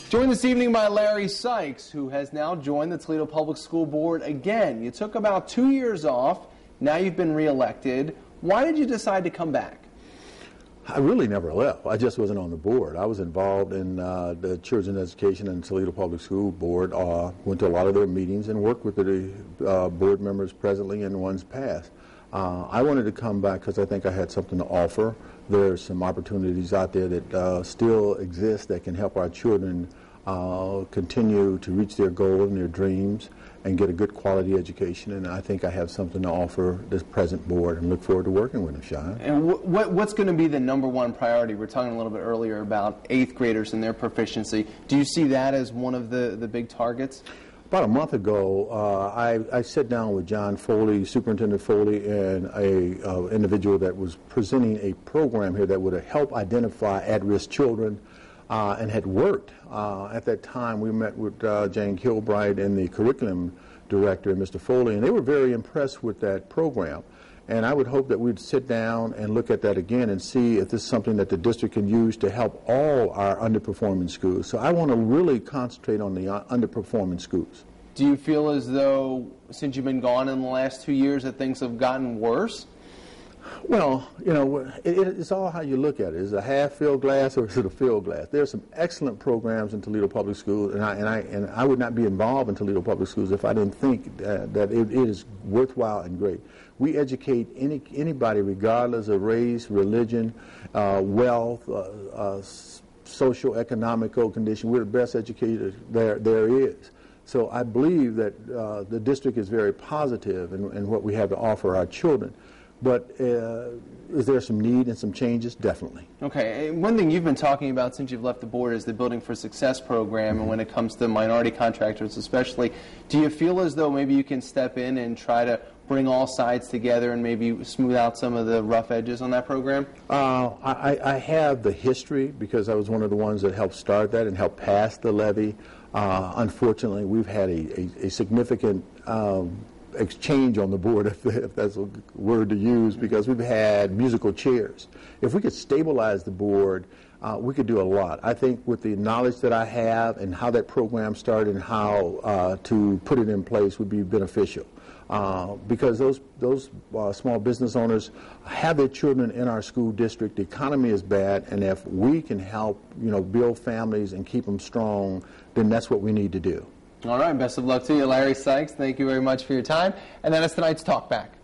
Joined this evening by Larry Sykes, who has now joined the Toledo Public School Board again. You took about 2 years off. Now you've been reelected. Why did you decide to come back? I really never left. I just wasn't on the board. I was involved in the Children's Education and Toledo Public School Board, went to a lot of their meetings and worked with the board members presently and ones past. I wanted to come back because I think I had something to offer. There's some opportunities out there that still exist that can help our children continue to reach their goals and their dreams and get a good quality education, and I think I have something to offer this present board and look forward to working with them, Sean. And what's going to be the #1 priority? We're talking a little bit earlier about 8th graders and their proficiency. Do you see that as one of the big targets? About a month ago, I sat down with John Foley, Superintendent Foley, and a individual that was presenting a program here that would help identify at-risk children and had worked. At that time, we met with Jane Kilbright and the curriculum director, Mr. Foley, and they were very impressed with that program. And I would hope that we'd sit down and look at that again and see if this is something that the district can use to help all our underperforming schools. So I want to really concentrate on the underperforming schools. Do you feel as though, since you've been gone in the last 2 years, that things have gotten worse? Well, you know, it's all how you look at it. Is it a half-filled glass or is it a filled glass? There are some excellent programs in Toledo Public Schools, and I would not be involved in Toledo Public Schools if I didn't think that it is worthwhile and great. We educate anybody regardless of race, religion, wealth, social, economical condition. We're the best educators there is. So I believe that the district is very positive in what we have to offer our children. But is there some need and some changes? Definitely. Okay. And one thing you've been talking about since you've left the board is the Building for Success program, and when it comes to minority contractors especially, do you feel as though maybe you can step in and try to bring all sides together and maybe smooth out some of the rough edges on that program? I have the history because I was one of the ones that helped start that and helped pass the levy. Unfortunately, we've had a significant exchange on the board, if that's a word to use, because we've had musical chairs. If we could stabilize the board, we could do a lot. I think with the knowledge that I have and how that program started and how to put it in place would be beneficial. Because those small business owners have their children in our school district. The economy is bad, and if we can help, build families and keep them strong, then that's what we need to do. All right, best of luck to you, Larry Sykes. Thank you very much for your time. And that is tonight's Talk Back.